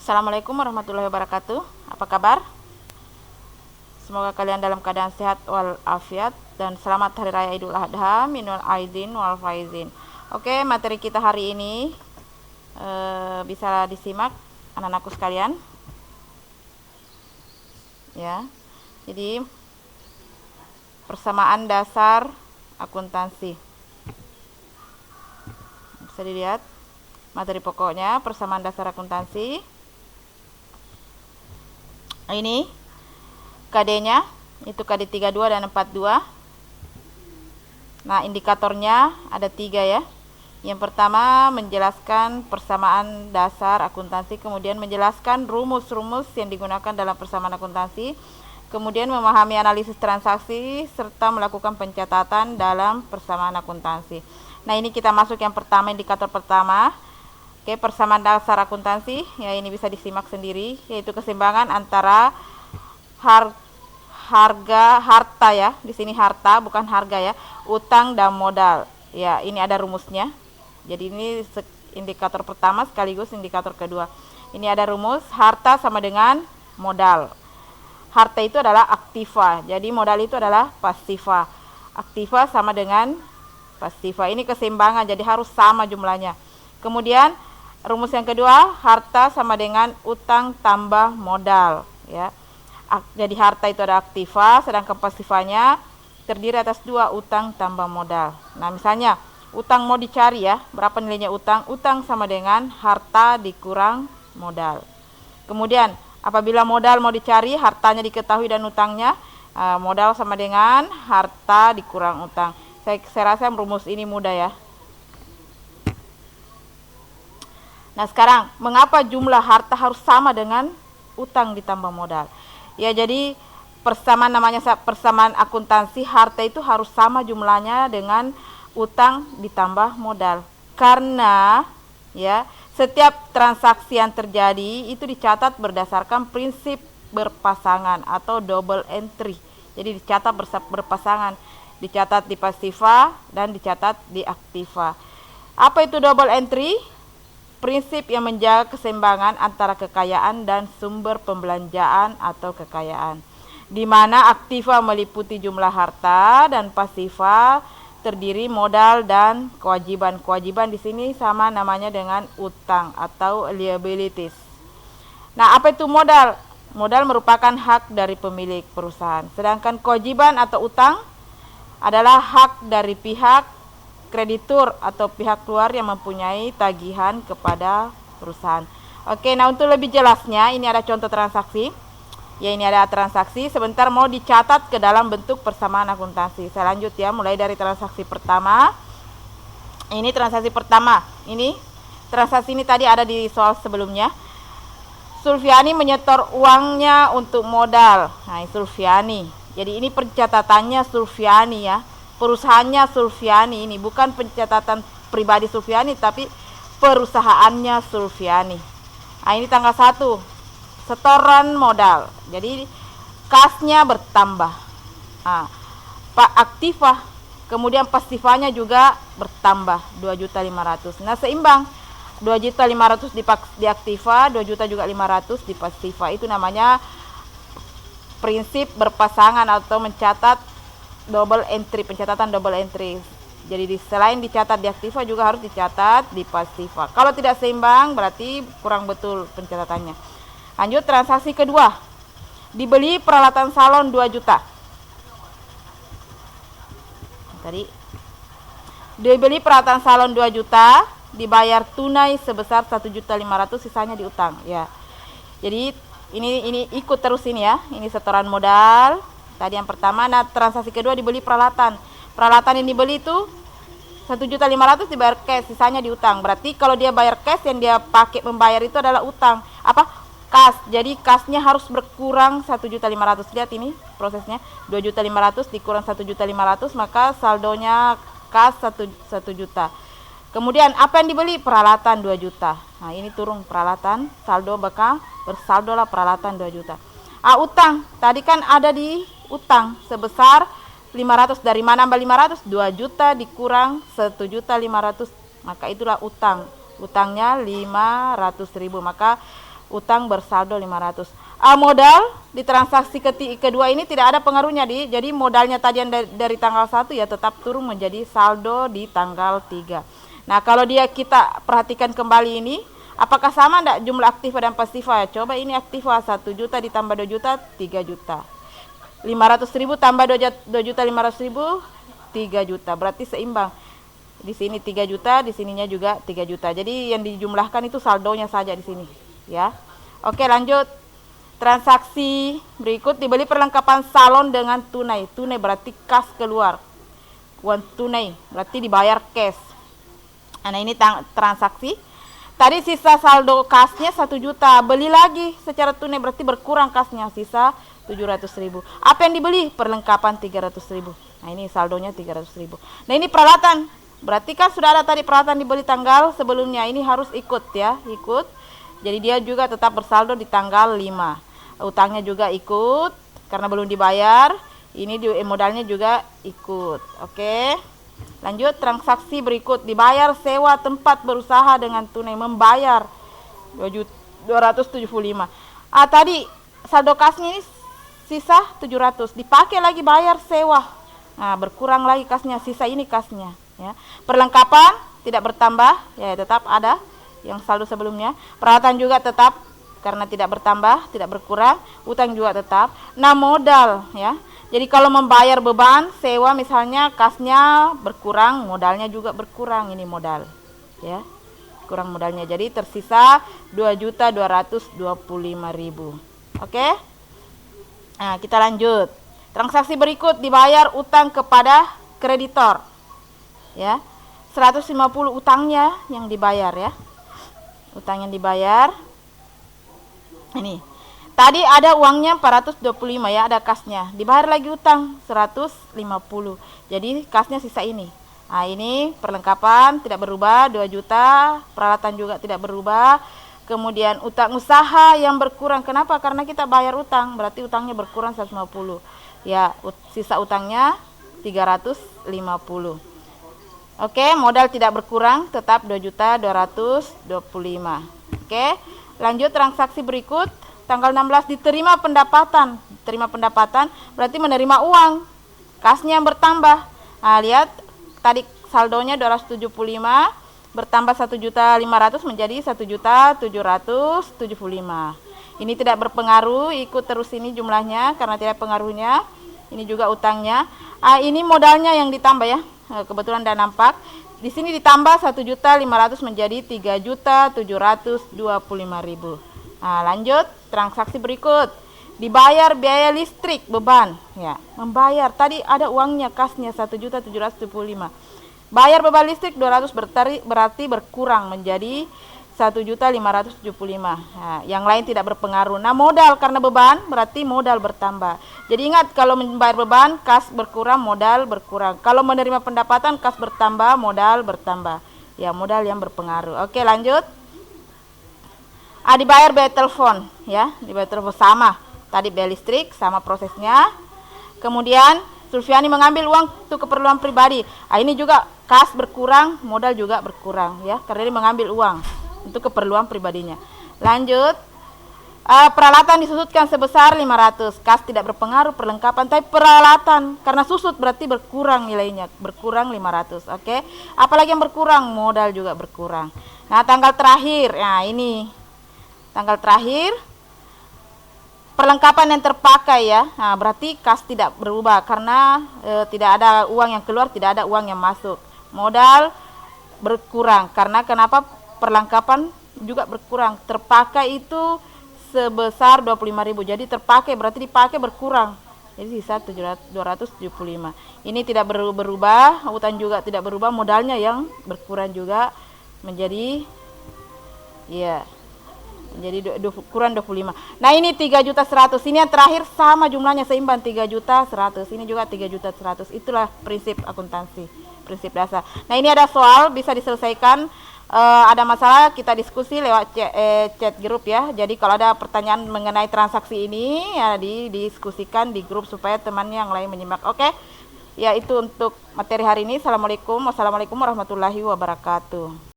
Assalamualaikum warahmatullahi wabarakatuh. Apa kabar? Semoga kalian dalam keadaan sehat walafiat dan selamat Hari Raya Idul Adha, minal aidin wal faizin. Oke, materi kita hari ini bisa disimak anak-anakku sekalian. Ya. Jadi persamaan dasar akuntansi. Bisa dilihat materi pokoknya persamaan dasar akuntansi. Ini KD-nya itu KD 32 dan 42. Nah, indikatornya ada 3 ya. Yang pertama menjelaskan persamaan dasar akuntansi, kemudian menjelaskan rumus-rumus yang digunakan dalam persamaan akuntansi, kemudian memahami analisis transaksi serta melakukan pencatatan dalam persamaan akuntansi. Nah, ini kita masuk yang pertama, indikator pertama. Oke, persamaan dasar akuntansi, ya ini bisa disimak sendiri, yaitu keseimbangan antara harta ya, di sini harta bukan harga ya, utang dan modal. Ya, ini ada rumusnya. Jadi ini indikator pertama sekaligus indikator kedua. Ini ada rumus, harta sama dengan modal. Harta itu adalah aktiva, jadi modal itu adalah pasiva. Aktiva sama dengan pasiva. Ini keseimbangan, jadi harus sama jumlahnya. Kemudian rumus yang kedua, harta sama dengan utang tambah modal ya. Jadi harta itu ada aktiva, sedangkan pasivanya terdiri atas 2, utang tambah modal. Nah, misalnya utang mau dicari ya, berapa nilainya utang? Utang sama dengan harta dikurang modal. Kemudian apabila modal mau dicari, hartanya diketahui dan utangnya, modal sama dengan harta dikurang utang. Saya rasa rumus ini mudah ya. Nah, sekarang mengapa jumlah harta harus sama dengan utang ditambah modal? Ya, jadi persamaan namanya persamaan akuntansi, harta itu harus sama jumlahnya dengan utang ditambah modal. Karena ya, setiap transaksi yang terjadi itu dicatat berdasarkan prinsip berpasangan atau double entry. Jadi dicatat berpasangan, dicatat di pasiva dan dicatat di aktiva. Apa itu double entry? Prinsip yang menjaga keseimbangan antara kekayaan dan sumber pembelanjaan atau kekayaan, di mana aktiva meliputi jumlah harta dan pasiva terdiri modal dan kewajiban. Kewajiban di sini sama namanya dengan utang atau liabilities. Nah, apa itu modal? Modal merupakan hak dari pemilik perusahaan, sedangkan kewajiban atau utang adalah hak dari pihak kreditur atau pihak luar yang mempunyai tagihan kepada perusahaan. Oke, nah untuk lebih jelasnya ini ada contoh transaksi. Ya, ini ada transaksi, sebentar mau dicatat ke dalam bentuk persamaan akuntansi. Saya lanjut ya, mulai dari transaksi pertama. Ini transaksi pertama. Ini transaksi ini tadi ada di soal sebelumnya. Sulfiani menyetor uangnya untuk modal. Nah, Sulfiani. Jadi ini pencatatannya Sulfiani ya. Perusahaannya Sulfiani, ini bukan pencatatan pribadi Sulfiani tapi perusahaannya Sulfiani. Nah, ini tanggal 1, setoran modal. Jadi kasnya bertambah. Nah, Pak aktiva, kemudian pasivanya juga bertambah 2.500.000. Nah, seimbang 2.500.000 di aktiva, 2 juta juga 500 di pasiva. Itu namanya prinsip berpasangan atau mencatat double entry, pencatatan double entry. Jadi selain dicatat di aktiva juga harus dicatat di pasiva. Kalau tidak seimbang berarti kurang betul pencatatannya. Lanjut transaksi kedua. Dibeli peralatan salon 2 juta. Tadi dibeli peralatan salon 2 juta, dibayar tunai sebesar 1.500.000, sisanya diutang ya. Jadi ini ikut terus ini ya. Ini setoran modal. Tadi yang pertama. Nah, transaksi kedua dibeli peralatan. Peralatan yang dibeli itu 1.500.000 dibayar cash, sisanya diutang. Berarti kalau dia bayar cash, yang dia pakai membayar itu adalah utang. Apa? Kas. Jadi kasnya harus berkurang 1.500.000. Lihat ini prosesnya. 2.500.000 dikurang 1.500.000, maka saldonya kas 1 juta. Kemudian apa yang dibeli? Peralatan 2 juta. Nah, ini turun peralatan, saldo bakal bersaldo lah peralatan 2 juta. Utang. Tadi kan ada di utang sebesar 500. Dari mana ambil 500? 2 juta dikurang 1.500.000, maka itulah utang. Utangnya 500.000, maka utang bersaldo 500. Modal di transaksi kedua ini tidak ada pengaruhnya, jadi modalnya tadi yang dari tanggal 1 ya tetap turun menjadi saldo di tanggal 3. Nah, kalau kita perhatikan kembali ini, apakah sama enggak jumlah aktiva dan pasifa ya? Coba ini aktiva 1 juta ditambah 2 juta, 3 juta. 500.000 tambah 2 juta 500.000, 3 juta. Berarti seimbang. Di sini 3 juta, di sininya juga 3 juta. Jadi yang dijumlahkan itu saldonya saja di sini, ya. Oke, lanjut. Transaksi berikut, dibeli perlengkapan salon dengan tunai. Tunai berarti kas keluar. Uang tunai berarti dibayar cash. Nah, ini transaksi. Tadi sisa saldo kasnya 1 juta. Beli lagi secara tunai berarti berkurang kasnya, sisa 700.000. Apa yang dibeli? Perlengkapan 300.000. Nah, ini saldonya 300.000. Nah, ini peralatan. Berarti kan sudah ada tadi peralatan dibeli tanggal sebelumnya. Ini harus ikut ya, ikut. Jadi dia juga tetap bersaldo di tanggal 5. Utangnya juga ikut karena belum dibayar. Ini modalnya juga ikut. Oke. Lanjut, transaksi berikut, dibayar sewa tempat berusaha dengan tunai, membayar 275. Tadi saldo kasnya ini sisa 700, dipakai lagi bayar sewa. Nah, berkurang lagi kasnya, sisa ini kasnya ya. Perlengkapan tidak bertambah ya, tetap ada yang saldo sebelumnya. Peralatan juga tetap karena tidak bertambah, tidak berkurang. Utang juga tetap. Nah, modal ya. Jadi kalau membayar beban sewa misalnya, kasnya berkurang, modalnya juga berkurang. Ini modal ya, kurang modalnya. Jadi tersisa 2.225.000. Oke. Nah, kita lanjut. Transaksi berikut, dibayar utang kepada kreditor ya. 150 utangnya yang dibayar ya. Utang yang dibayar. Ini tadi ada uangnya 425 ya, ada kasnya. Dibayar lagi utang 150. Jadi kasnya sisa ini. Nah, ini perlengkapan tidak berubah 2 juta, peralatan juga tidak berubah. Kemudian utang usaha yang berkurang. Kenapa? Karena kita bayar utang, berarti utangnya berkurang 150. Ya, sisa utangnya 350. Oke, modal tidak berkurang, tetap 2.225. Oke. Lanjut, transaksi berikut, tanggal 16 diterima pendapatan. Terima pendapatan berarti menerima uang. Kasnya yang bertambah. Nah, lihat tadi saldonya 275 bertambah 1.500.000 menjadi 1.775.000. Ini tidak berpengaruh, ikut terus ini jumlahnya karena tidak pengaruhnya. Ini juga utangnya. Ini modalnya yang ditambah ya. Kebetulan tidak nampak. Di sini ditambah 1.500.000 menjadi 3.725.000. Nah, lanjut, transaksi berikut. Dibayar biaya listrik beban ya. Membayar tadi ada uangnya kasnya 1.775.000. Bayar beban listrik 200 berarti berkurang menjadi 1.575.000. Nah, yang lain tidak berpengaruh. Nah, modal karena beban berarti modal bertambah. Jadi ingat, kalau membayar beban kas berkurang, modal berkurang. Kalau menerima pendapatan kas bertambah, modal bertambah. Ya, modal yang berpengaruh. Oke, lanjut. Dibayar biaya telepon ya, dibayar telepon sama. Tadi biaya listrik sama prosesnya. Kemudian Sulfiani mengambil uang untuk keperluan pribadi. Ini juga kas berkurang, modal juga berkurang ya, karena dia mengambil uang untuk keperluan pribadinya. Lanjut, peralatan disusutkan sebesar 500. Kas tidak berpengaruh, perlengkapan, tapi peralatan karena susut berarti berkurang nilainya, berkurang 500. Oke. Apalagi yang berkurang? Modal juga berkurang. Nah, tanggal terakhir. Nah, ini tanggal terakhir perlengkapan yang terpakai ya. Nah, berarti kas tidak berubah karena tidak ada uang yang keluar, tidak ada uang yang masuk. Modal berkurang karena kenapa? Perlengkapan juga berkurang. Terpakai itu sebesar 25.000. Jadi terpakai berarti dipakai berkurang. Jadi sisa 275. Ini tidak berubah, utang juga tidak berubah, modalnya yang berkurang juga menjadi ya, menjadi kurang 25. Nah, ini 3.100.000. Ini yang terakhir sama jumlahnya, seimbang 3.100.000. Ini juga 3.100.000. Itulah prinsip akuntansi, prinsip dasar. Nah, ini ada soal bisa diselesaikan. Ada masalah kita diskusi lewat chat grup ya. Jadi kalau ada pertanyaan mengenai transaksi ini ya didiskusikan di grup supaya temannya yang lain menyimak. Oke. Ya, itu untuk materi hari ini. Assalamualaikum warahmatullahi wabarakatuh.